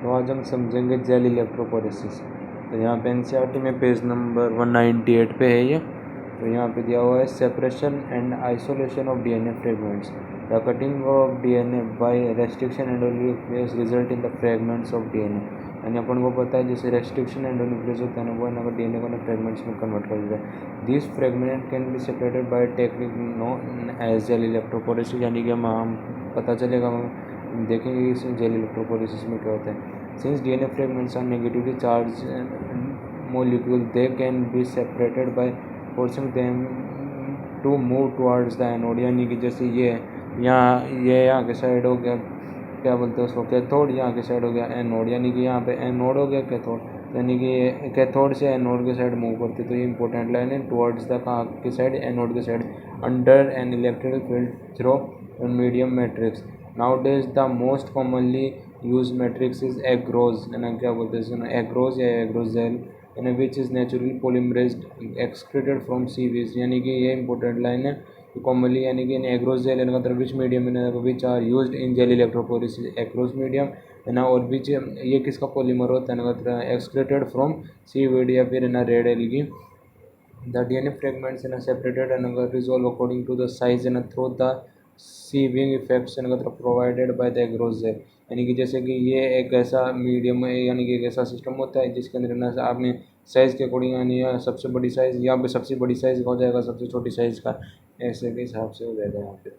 तो आज हम समझेंगे जेल इलेक्ट्रोपोरेसिस। तो यहाँ पे एनसीईआरटी में पेज नंबर 198 पे है ये। तो यहाँ पे दिया हुआ है separation and isolation of DNA fragments. The cutting of DNA by restriction endonuclease result in the fragments of DNA. यानी अपन को पता है जैसे रेस्ट्रिक्शन एंडोन्यूक्लियस होता है ना, वो ना डीएनए को ना फ्रेगमेंट्स में कन्वर्ट कर देता है। This fragment can be separated by technique known as gel electrophoresis. यानी कि हम पता चलेगा, हम देखेंगे इस जेल इलेक्ट्रोपोरेसिस में क्या होता है। Since DNA fragments are negatively charged molecules, they can be separated by forcing them to move towards the anode। यानी कि जैसे ये यहाँ के साइड हो गया, क्या बोलते हैं उसको, कैथोड, यहाँ के साइड हो गया एनोड। यानी कि यहाँ पे एनोड हो गया कैथोड, यानी कि ये कैथोड से एनोड के साइड मूव करते। तो ये इंपॉर्टेंट लाइन है, टुवर्ड्स द कहाँ के साइड, एनोड के side, under an electrical field through medium matrix. Nowadays the most commonly used matrix is agarose, है ना, क्या बोलते हैं agarose या agarosel, यानी which is naturally polymerized excreted from seaweed। यानी कि ये इंपॉर्टेंट लाइन है, कॉमनली यानी कि agarosel यानी मतलब which medium which are used in gel electrophoresis, agarose medium है ना। और विच ये किसका पॉलीमर होता है ना, मतलब एक्सक्रेटेड फ्रॉम सीवीड या फिर है ना red algae. The DNA fragments are separated and resolved according to the size and through the sieving effects provided by the agarose। यानी कि जैसे कि ये एक ऐसा मीडियम है, यानी कि एक ऐसा सिस्टम होता है जिसके अंदर ना आपने साइज़ के अकॉर्डिंग, यानी सबसे बड़ी साइज़ यहाँ पे सबसे बड़ी साइज़ का हो जाएगा, सबसे छोटी साइज़ का ऐसे के हिसाब से हो जाएगा यहाँ पे,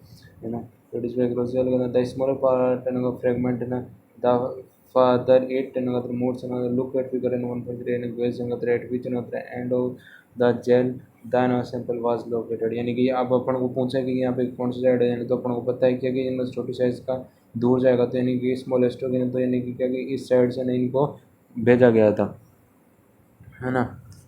है ना। तो it is agarose the smaller part fragment है ना, the further it moves look at figure 1.3 at which end of the gel than sample was located. यानी कि अब अपन को पूछा कि यहाँ पे कौन सा साइड है, यानी तो अपन को पता है क्या कि इनमें छोटी साइज़ का दूर जाएगा, तो यानी कि स्मॉलेस्ट हो गया, तो यानी कि क्या कि इस साइड से नहीं इनको भेजा गया था, है ना।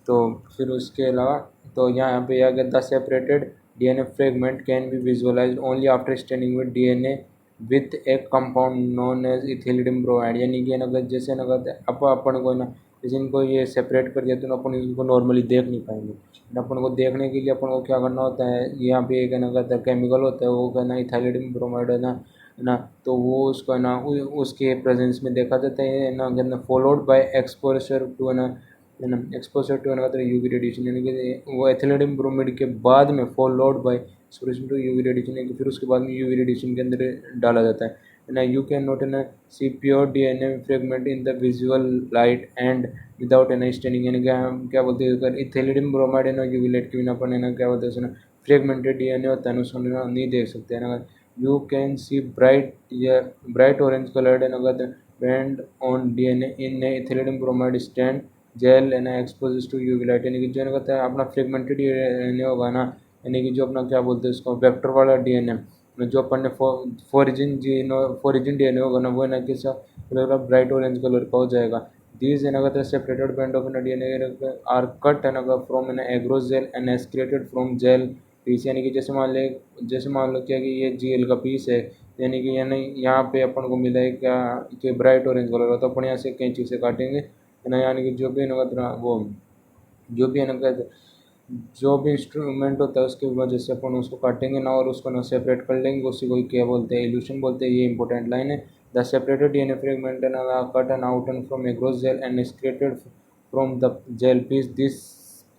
तो फिर उसके अलावा तो यहाँ पे आ गया the separated DNA fragment can be visualized only after staining with DNA with a compound known as ethidium bromide. यानी कि अगर जैसे ना अपन को ना जैसे इनको ये सेपरेट कर दिया तो अपन इनको नॉर्मली देख नहीं पाएंगे। अपन को देखने के लिए अपन को क्या करना होता है, यहाँ पे एक ना कहता है केमिकल होता है, वो कहना इथिलीडियम ब्रोमाइड है ना, तो वो उसको है ना उसके प्रेजेंस में देखा जाता है ना, कहना फॉलोड बाय एक्सपोजर टू है ना एक्सपोजर टू मतलब यूवी रेडिएशन। यानी कि वो एथिलीडियम ब्रोमाइड के बाद में followed by exposure to UV radiation, यानी कि फिर उसके बाद में यूवी रेडिएशन के अंदर डाला जाता है ना। You can not an see pure DNA fragment in the visual light and without an staining. यानी क्या बोलते हैं, अगर इथिलीडियम ब्रोमाइड है ना यूवी लाइट के बिना अपन है ना क्या बोलते हैं फ्रेगमेंटेड डीएनए होता है उसको नहीं देख सकते हैं ना। You can see bright orange coloured and band on DNA in ethidium bromide stained gel and expose to UV light. यानी कि जो कहता है अपना फ्रेगमेंटेड डीएनए होगा ना, यानी कि जो अपना क्या बोलते हैं उसको वेक्टर वाला डीएनए, जो अपन ने फोरिजिन डीएनए होगा ना, वो ना किसा ब्राइट ऑरेंज कलर का हो जाएगा। दीज कहते हैं separated band of DNA are cut from an agarose gel and extracted from gel piece. यानी कि जैसे मान लो क्या कि ये जेल का पीस है, यानी कि यानी यहाँ पे अपन को मिला है क्या कि ब्राइट ऑरेंज कलर का, तो अपन यहाँ से कैंची से काटेंगे है ना। यानी कि जो भी वो जो भी है ना जो भी इंस्ट्रूमेंट होता है उसकी वजह से अपन उसको काटेंगे ना और उसको ना सेपरेट कर लेंगे, उसी को क्या बोलते हैं, इल्यूशन बोलते हैं। ये इंपॉर्टेंट लाइन है। The separated DNA fragment cut and out from agarose gel and extracted from the gel piece.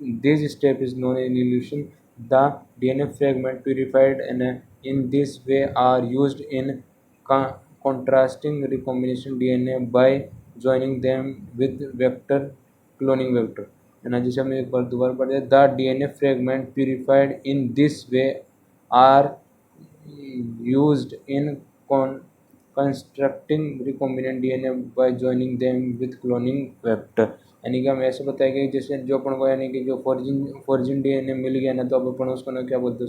This step is known in elution. The DNA fragment purified and in this way are used in contrasting recombination DNA by joining them with vector cloning vector, है ना। जैसे हमने एक बार दोबारा पढ़ दिया, the DNA fragment purified in this way are used in constructing recombinant DNA by joining them with cloning vector. यानी कि हम ऐसे बताएंगे जैसे जो अपन को यानी कि जो फोर्जिन डीएनए मिल गया ना, तो अब अपन उसको ना क्या बोलते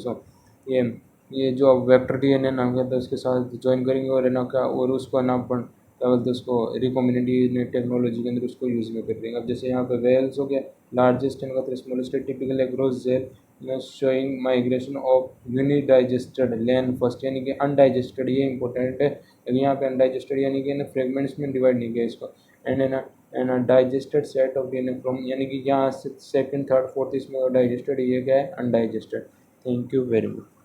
हैं ये जो वेक्टर डीएनए नाम कहते हैं उसके साथ ज्वाइन करेंगे और है ना क्या, और उसको ना अपन क्या बोलते हैं उसको रिकॉम्बिनेंट डीएनए टेक्नोलॉजी के अंदर उसको यूज़ में कर देंगे। अब जैसे यहाँ पे वेल्स हो गया, largest and smallest typical agarose gel showing migration of undigested lane first. यानी कि अनडाइजेस्टेड, ये इंपॉर्टेंट है, लेकिन यहाँ पे अनडाइजेस्टेड यानी कि फ्रेगमेंट्स में डिवाइड नहीं किया इसको, and digested set of DNA from, यानी कि यहाँ से सेकंड थर्ड फोर्थ इसमें डाइजेस्टेड, ये क्या है undigested. Thank you very much.